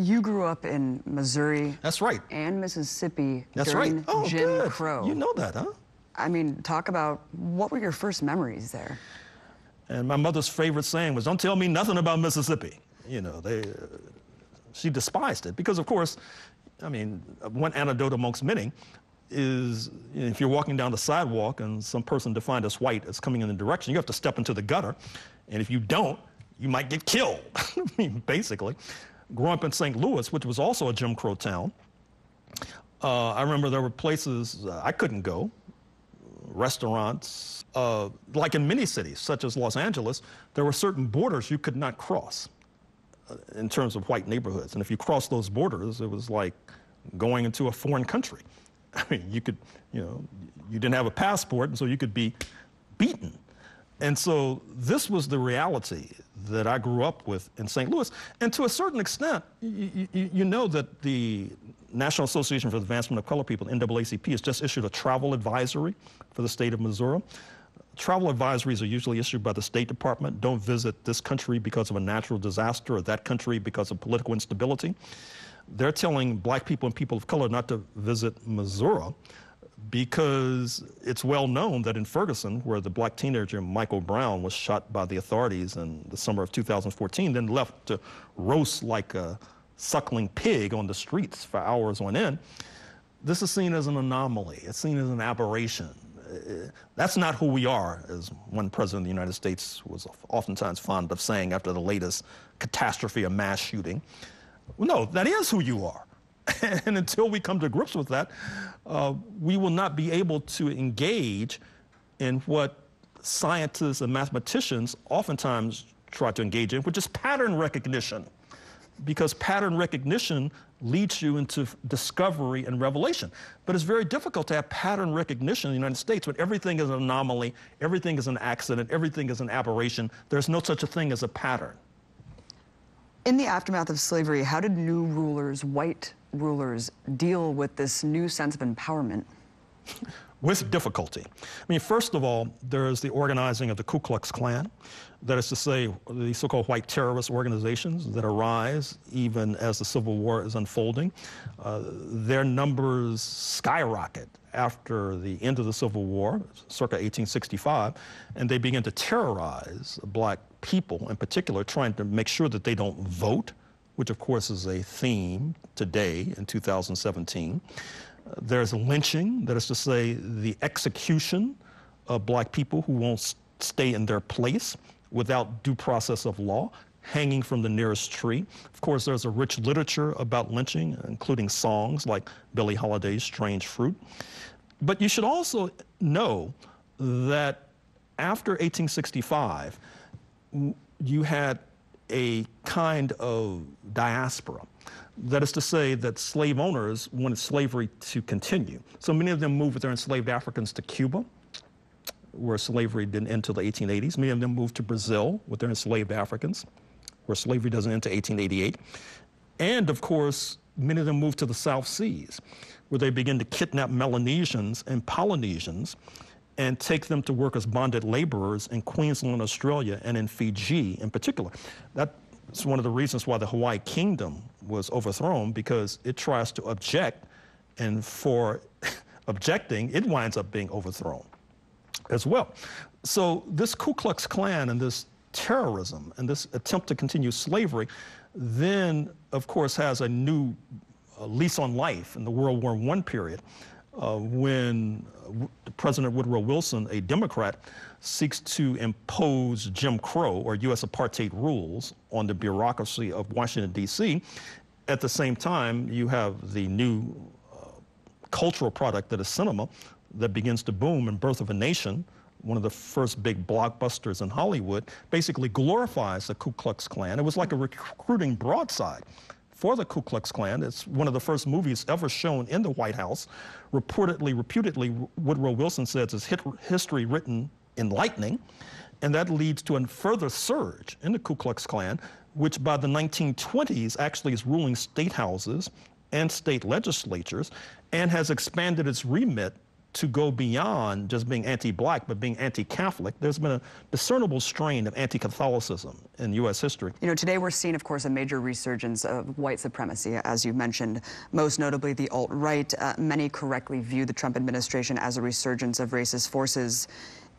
You grew up in Missouri. That's right. And Mississippi That's during right. Oh, Jim good. Crow. You know that, huh? I mean, talk about what were your first memories there? And my mother's favorite saying was, "Don't tell me nothing about Mississippi." You know, she despised it because, of course, I mean, one anecdote amongst many is, you know, if you're walking down the sidewalk and some person defined as white is coming in the direction, you have to step into the gutter, and if you don't, you might get killed. I mean, basically. Growing up in St. Louis, which was also a Jim Crow town, I remember there were places I couldn't go, restaurants. Like in many cities, such as Los Angeles, there were certain borders you could not cross in terms of white neighborhoods. And if you crossed those borders, it was like going into a foreign country. I mean, you could, you know, you didn't have a passport, and so you could be beaten. And so this was the reality that I grew up with in St. Louis. And to a certain extent, you know that the National Association for the Advancement of Colored People, NAACP, has just issued a travel advisory for the state of Missouri. Travel advisories are usually issued by the State Department. Don't visit this country because of a natural disaster or that country because of political instability. They're telling black people and people of color not to visit Missouri because it's well known that in Ferguson, where the black teenager Michael Brown was shot by the authorities in the summer of 2014, then left to roast like a suckling pig on the streets for hours on end, this is seen as an anomaly. It's seen as an aberration. That's not who we are, as one president of the United States was oftentimes fond of saying after the latest catastrophe, a mass shooting. Well, no, that is who you are. And until we come to grips with that, we will not be able to engage in what scientists and mathematicians oftentimes try to engage in, which is pattern recognition. Because pattern recognition leads you into discovery and revelation. But it's very difficult to have pattern recognition in the United States when everything is an anomaly, everything is an accident, everything is an aberration. There's no such a thing as a pattern. In the aftermath of slavery, how did new rulers, white rulers, deal with this new sense of empowerment? With difficulty. I mean, first of all, there is the organizing of the Ku Klux Klan. That is to say, the so-called white terrorist organizations that arise even as the Civil War is unfolding. Their numbers skyrocket after the end of the Civil War, circa 1865, and they begin to terrorize black people in particular, trying to make sure that they don't vote, which of course is a theme today in 2017. There's lynching, that is to say, the execution of black people who won't stay in their place without due process of law, hanging from the nearest tree. Of course, there's a rich literature about lynching, including songs like Billie Holiday's Strange Fruit. But you should also know that after 1865, you had a kind of diaspora. That is to say that slave owners wanted slavery to continue. So many of them moved with their enslaved Africans to Cuba, where slavery didn't end until the 1880s. Many of them moved to Brazil with their enslaved Africans, where slavery doesn't end until 1888. And of course, many of them moved to the South Seas, where they begin to kidnap Melanesians and Polynesians and take them to work as bonded laborers in Queensland, Australia, and in Fiji in particular. That's one of the reasons why the Hawaii Kingdom was overthrown, because it tries to object, and for objecting, it winds up being overthrown as well. So this Ku Klux Klan and this terrorism and this attempt to continue slavery then, of course, has a new lease on life in the World War I period, when President Woodrow Wilson, a Democrat, seeks to impose Jim Crow or U.S. apartheid rules on the bureaucracy of Washington, D.C. At the same time, you have the new cultural product that is cinema that begins to boom in Birth of a Nation, one of the first big blockbusters in Hollywood, basically glorifies the Ku Klux Klan. It was like a recruiting broadside for the Ku Klux Klan. It's one of the first movies ever shown in the White House. Reputedly, Woodrow Wilson says it's history written in lightning, and that leads to a further surge in the Ku Klux Klan, which by the 1920s actually is ruling state houses and state legislatures and has expanded its remit to go beyond just being anti-black, but being anti-Catholic. There's been a discernible strain of anti-Catholicism in U.S. history. You know, today we're seeing, of course, a major resurgence of white supremacy, as you mentioned, most notably the alt-right. Many correctly view the Trump administration as a resurgence of racist forces.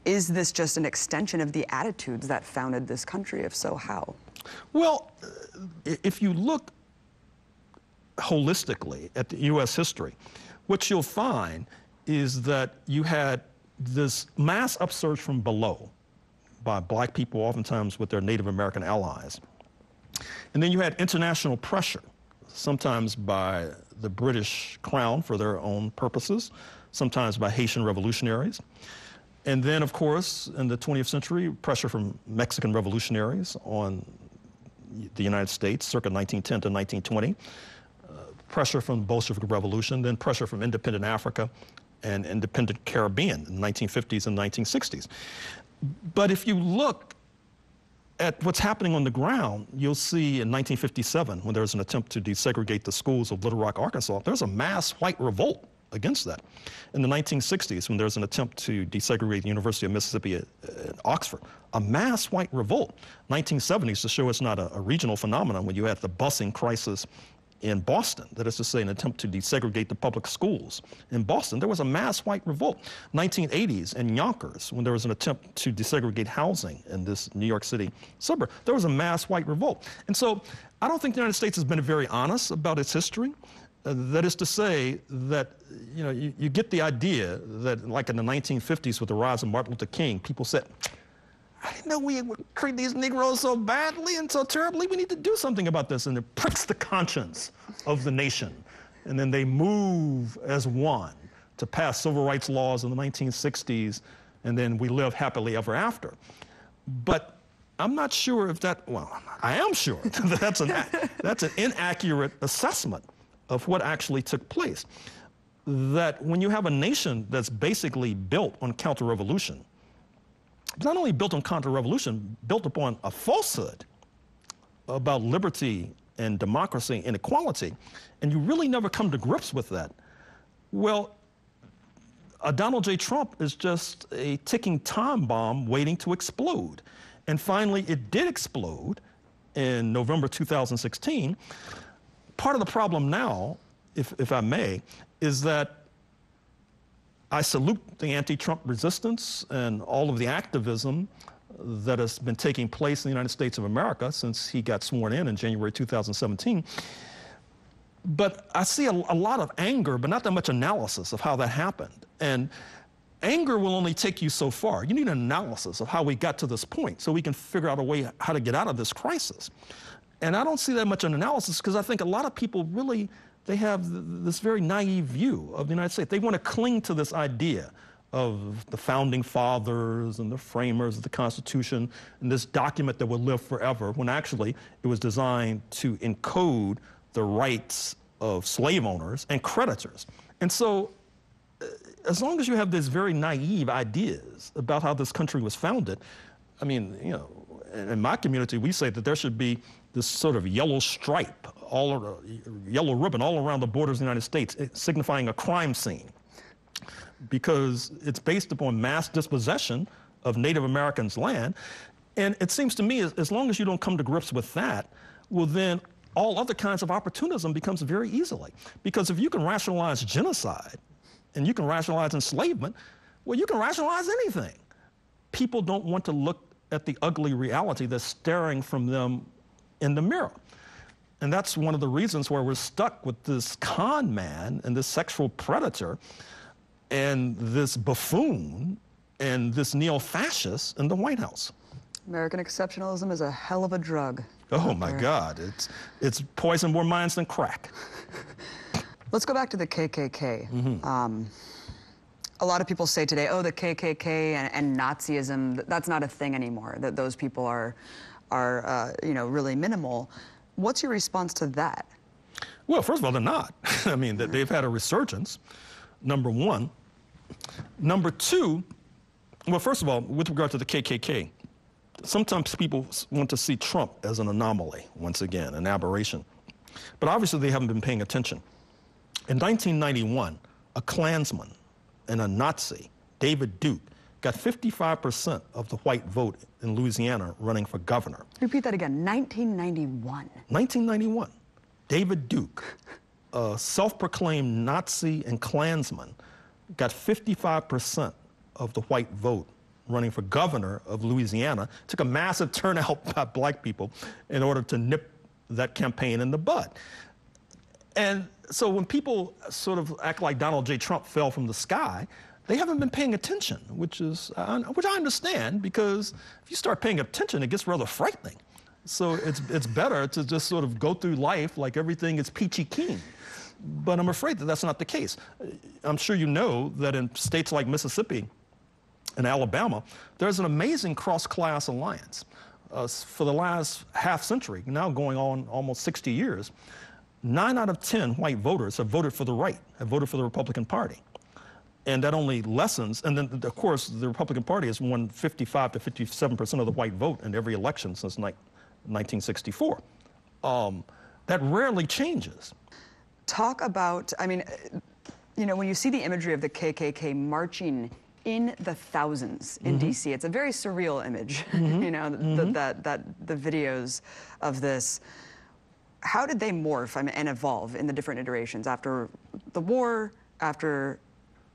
Is this just an extension of the attitudes that founded this country? If so, how? Well, if you look holistically at the U.S. history, what you'll find is that you had this mass upsurge from below by black people, oftentimes with their Native American allies. And then you had international pressure, sometimes by the British Crown for their own purposes, sometimes by Haitian revolutionaries. And then, of course, in the 20th century, pressure from Mexican revolutionaries on the United States, circa 1910 to 1920. Pressure from the Bolshevik Revolution, then pressure from independent Africa and independent Caribbean in the 1950s and 1960s. But if you look at what's happening on the ground, you'll see in 1957, when there was an attempt to desegregate the schools of Little Rock, Arkansas, there's a mass white revolt against that. In the 1960s, when there was an attempt to desegregate the University of Mississippi at Oxford, a mass white revolt. 1970s, to show it's not a regional phenomenon, when you had the busing crisis in Boston, that is to say, an attempt to desegregate the public schools in Boston, there was a mass white revolt. 1980s in Yonkers, when there was an attempt to desegregate housing in this New York City suburb, there was a mass white revolt. And so I don't think the United States has been very honest about its history. That is to say that, you know, you get the idea that, like in the 1950s with the rise of Martin Luther King, people said, I didn't know we would treat these Negroes so badly and so terribly. We need to do something about this. And it pricks the conscience of the nation. And then they move as one to pass civil rights laws in the 1960s, and then we live happily ever after. But I'm not sure if that, well, I am sure that that's an inaccurate assessment of what actually took place. That when you have a nation that's basically built on counter-revolution, not only built on counter-revolution, built upon a falsehood about liberty and democracy and equality, and you really never come to grips with that, well, Donald J. Trump is just a ticking time bomb waiting to explode. And finally, it did explode in November 2016. Part of the problem now, if I may, is that I salute the anti-Trump resistance and all of the activism that has been taking place in the United States of America since he got sworn in January 2017. But I see a lot of anger, but not that much analysis of how that happened. And anger will only take you so far. You need an analysis of how we got to this point so we can figure out a way how to get out of this crisis. And I don't see that much an analysis because I think a lot of people really, they have this very naive view of the United States. They want to cling to this idea of the founding fathers and the framers of the Constitution and this document that will live forever, when actually it was designed to encode the rights of slave owners and creditors. And so as long as you have these very naive ideas about how this country was founded, I mean, you know, in my community, we say that there should be this sort of yellow stripe, yellow ribbon all around the borders of the United States, signifying a crime scene, because it's based upon mass dispossession of Native Americans' land. And it seems to me, as long as you don't come to grips with that, well, then all other kinds of opportunism becomes very easily. Because if you can rationalize genocide and you can rationalize enslavement, well, you can rationalize anything. People don't want to look at the ugly reality that's staring from them in the mirror. And that's one of the reasons why we're stuck with this con man and this sexual predator and this buffoon and this neo-fascist in the White House. American exceptionalism is a hell of a drug. Oh my God, it's poisoned more minds than crack. Let's go back to the KKK. Mm-hmm. A lot of people say today, oh, the KKK and Nazism, that's not a thing anymore, that those people are you know, really minimal. What's your response to that? Well, first of all, they're not. I mean, they've had a resurgence, number one. Number two, well, first of all, with regard to the KKK, sometimes people want to see Trump as an anomaly, once again, an aberration. But obviously they haven't been paying attention. In 1991, a Klansman and a Nazi, David Duke, got 55% of the white vote in Louisiana running for governor. Repeat that again, 1991. 1991, David Duke, a self-proclaimed Nazi and Klansman, got 55% of the white vote running for governor of Louisiana. It took a massive turnout by black people in order to nip that campaign in the bud. And so when people sort of act like Donald J. Trump fell from the sky, they haven't been paying attention, which I understand, because if you start paying attention, it gets rather frightening. So it's better to just sort of go through life like everything is peachy keen. But I'm afraid that that's not the case. I'm sure you know that in states like Mississippi and Alabama, there's an amazing cross-class alliance. For the last half century, now going on almost 60 years, 9 out of 10 white voters have voted for the right, have voted for the Republican Party. And that only lessens, and then of course the Republican Party has won 55 to 57% of the white vote in every election since 1964. That rarely changes. Talk about, I mean, you know, when you see the imagery of the KKK marching in the thousands in DC, it's a very surreal image, you know, the videos of this. How did they morph and evolve in the different iterations after the war, after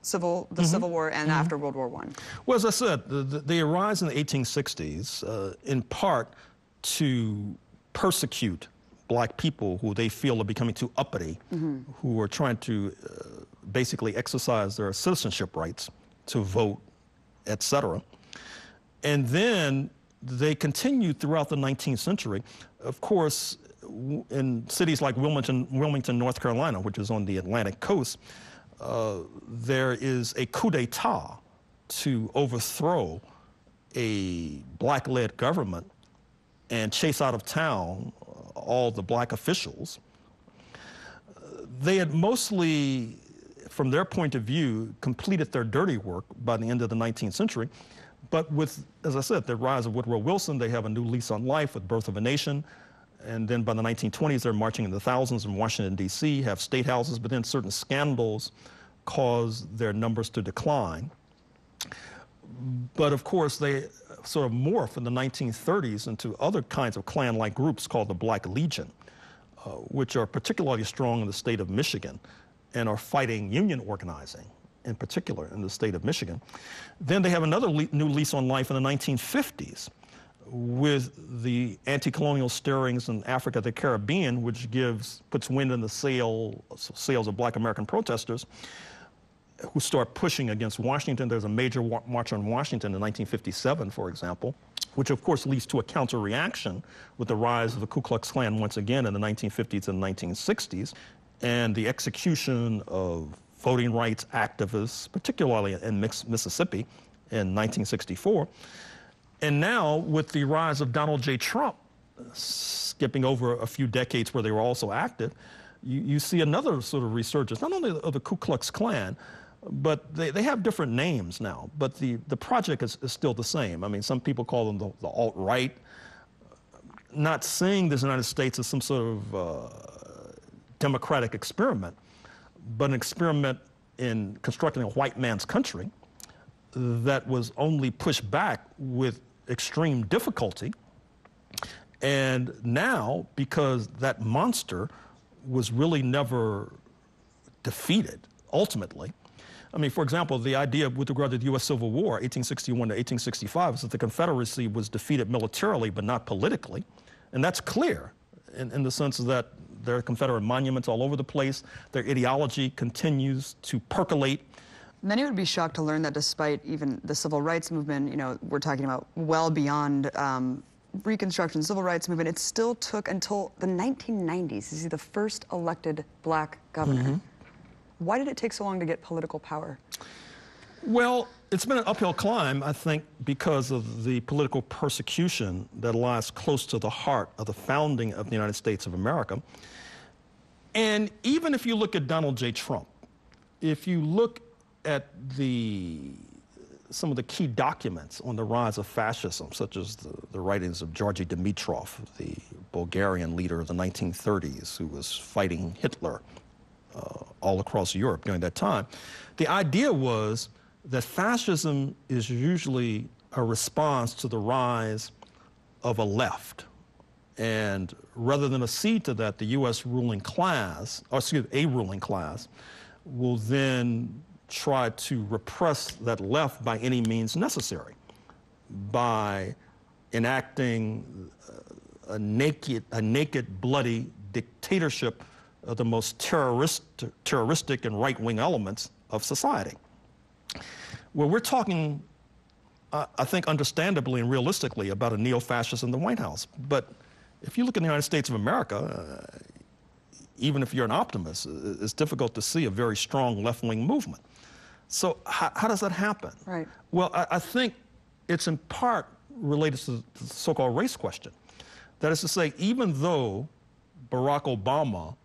the Civil War, and after World War I? Well, as I said, they arise in the 1860s in part to persecute black people who they feel are becoming too uppity, who are trying to basically exercise their citizenship rights to vote, etc. And then they continued throughout the 19th century. Of course, in cities like Wilmington, North Carolina, which is on the Atlantic coast, there is a coup d'etat to overthrow a black-led government and chase out of town all the black officials. They had mostly, from their point of view, completed their dirty work by the end of the 19th century. But with, as I said, the rise of Woodrow Wilson, they have a new lease on life with Birth of a Nation. And then by the 1920s, they're marching in the thousands in Washington, D.C., have state houses, but then certain scandals cause their numbers to decline. But of course, they sort of morph in the 1930s into other kinds of Klan-like groups called the Black Legion, which are particularly strong in the state of Michigan and are fighting union organizing, in particular in the state of Michigan. Then they have another new lease on life in the 1950s with the anti-colonial stirrings in Africa, the Caribbean, which puts wind in the sails of black American protesters who start pushing against Washington. There's a major march on Washington in 1957, for example, which of course leads to a counter-reaction with the rise of the Ku Klux Klan once again in the 1950s and 1960s, and the execution of voting rights activists, particularly in Mississippi in 1964. And now, with the rise of Donald J. Trump, skipping over a few decades where they were also active, you see another sort of resurgence, not only of the Ku Klux Klan, but they have different names now, but the project is still the same. I mean, some people call them the alt-right, not seeing the United States as some sort of democratic experiment, but an experiment in constructing a white man's country that was only pushed back with extreme difficulty. And now, because that monster was really never defeated, ultimately. I mean, for example, the idea with regard to the U.S. Civil War, 1861 to 1865, is that the Confederacy was defeated militarily but not politically. And that's clear in the sense that there are Confederate monuments all over the place. Their ideology continues to percolate. Many would be shocked to learn that despite even the civil rights movement, you know, we're talking about well beyond Reconstruction, civil rights movement, it still took until the 1990s to see the first elected black governor. Why did it take so long to get political power? Well, it's been an uphill climb, I think, because of the political persecution that lies close to the heart of the founding of the United States of America. And even if you look at Donald J. Trump, if you look at some of the key documents on the rise of fascism, such as the writings of Georgy Dimitrov, the Bulgarian leader of the 1930s, who was fighting Hitler all across Europe during that time. The idea was that fascism is usually a response to the rise of a left. And rather than accede to that, the U.S. ruling class, or excuse me, a ruling class, will then try to repress that left by any means necessary, by enacting a naked, bloody dictatorship of the most terroristic and right-wing elements of society. Well, we're talking, I think, understandably and realistically about a neo-fascist in the White House. But if you look at the United States of America, even if you're an optimist, it's difficult to see a very strong left-wing movement. So how does that happen? Right. Well, I think it's in part related to the so-called race question. That is to say, even though Barack Obama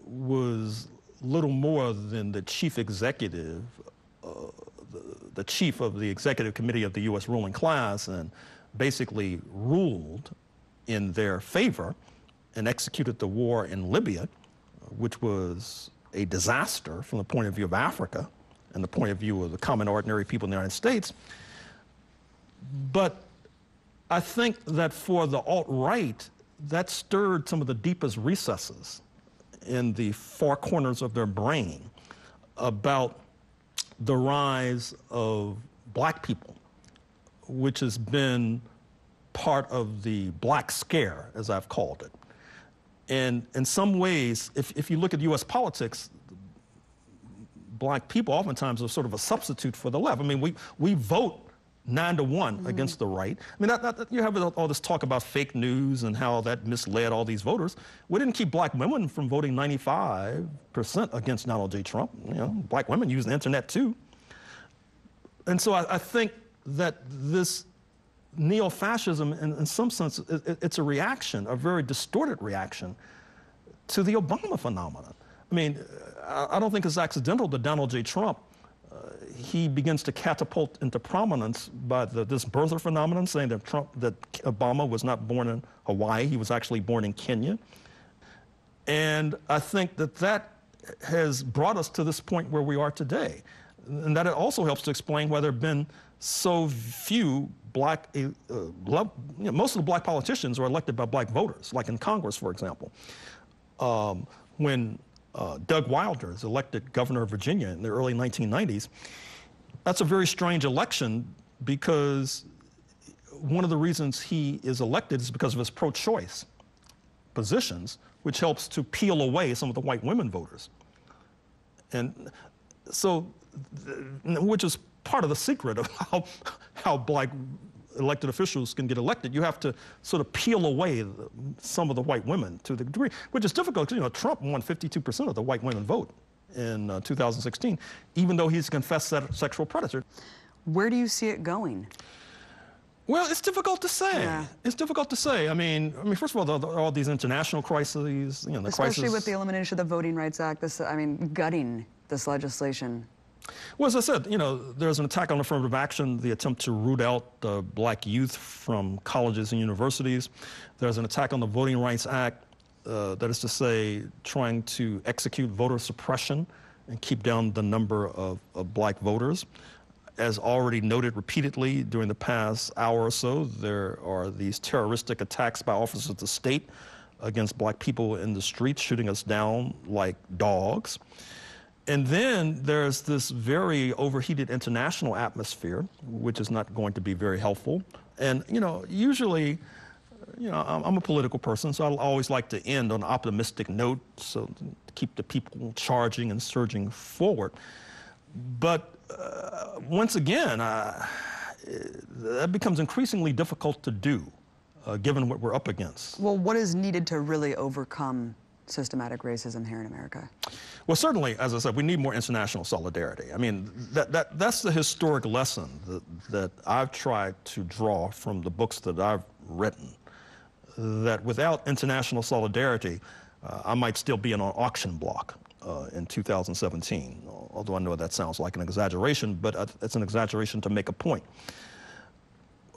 was little more than the chief executive, the chief of the executive committee of the U.S. ruling class, and basically ruled in their favor and executed the war in Libya, which was a disaster from the point of view of Africa and the point of view of the common ordinary people in the United States. But I think that for the alt-right, that stirred some of the deepest recesses in the far corners of their brain about the rise of black people, which has been part of the black scare, as I've called it. And in some ways, if you look at U.S. politics, black people oftentimes are sort of a substitute for the left. I mean, we vote 9-1 against the right. I mean, you have all this talk about fake news and how that misled all these voters. We didn't keep black women from voting 95% against Donald J. Trump. You know, black women use the internet too. And so I think that this neo-fascism, in some sense, it's a reaction, a very distorted reaction to the Obama phenomenon. I mean, I don't think it's accidental that Donald J. Trump, he begins to catapult into prominence by this birther phenomenon, saying that Obama was not born in Hawaii, he was actually born in Kenya. And I think that has brought us to this point where we are today. And that it also helps to explain why there have been so few black, most of the black politicians are elected by black voters, like in Congress, for example. When Doug Wilder is elected governor of Virginia in the early 1990s, that's a very strange election because one of the reasons he is elected is because of his pro-choice positions, which helps to peel away some of the white women voters. And so, which is part of the secret of how black elected officials can get elected. You have to sort of peel away some of the white women to the degree, which is difficult. You know, Trump won 52% of the white women vote in 2016, even though he's a confessed sexual predator. Where do you see it going? Well, it's difficult to say. Yeah. It's difficult to say. I mean, first of all, there are all these international crises. You know, especially with the elimination of the Voting Rights Act. Gutting this legislation. Well, as I said, you know, there's an attack on affirmative action, the attempt to root out black youth from colleges and universities. There's an attack on the Voting Rights Act, that is to say, trying to execute voter suppression and keep down the number of black voters. As already noted repeatedly during the past hour or so, there are these terroristic attacks by officers of the state against black people in the streets, shooting us down like dogs. And then there's this very overheated international atmosphere, which is not going to be very helpful. And, you know, usually, you know, I'm a political person, so I always like to end on an optimistic note, so to keep the people charging and surging forward. But once again, that becomes increasingly difficult to do, given what we're up against. Well, what is needed to really overcome systematic racism here in America? Well, certainly, as I said, we need more international solidarity. I mean, that's the historic lesson that I've tried to draw from the books that I've written, that without international solidarity, I might still be in an auction block in 2017, although I know that sounds like an exaggeration, but it's an exaggeration to make a point.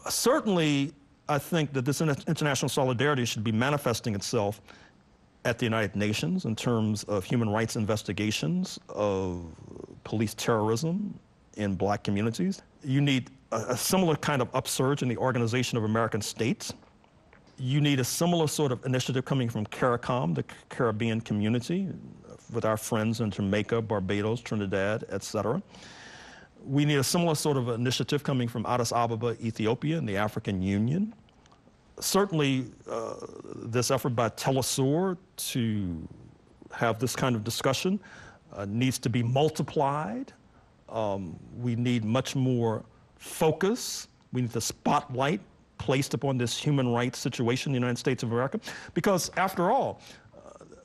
Certainly, I think that this international solidarity should be manifesting itself at the United Nations in terms of human rights investigations of police terrorism in black communities. You need a similar kind of upsurge in the Organization of American States. You need a similar sort of initiative coming from CARICOM, the Caribbean community, with our friends in Jamaica, Barbados, Trinidad, etc. We need a similar sort of initiative coming from Addis Ababa, Ethiopia, and the African Union. Certainly, this effort by Telesur to have this kind of discussion needs to be multiplied. We need much more focus. We need the spotlight placed upon this human rights situation in the United States of America, because after all,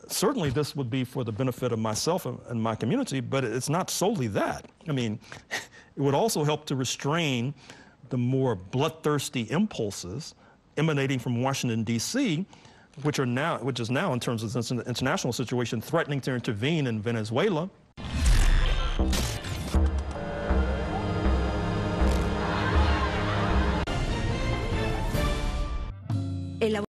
certainly this would be for the benefit of myself and my community, but it's not solely that. I mean, it would also help to restrain the more bloodthirsty impulses emanating from Washington, D.C., which is now, in terms of this international situation, threatening to intervene in Venezuela.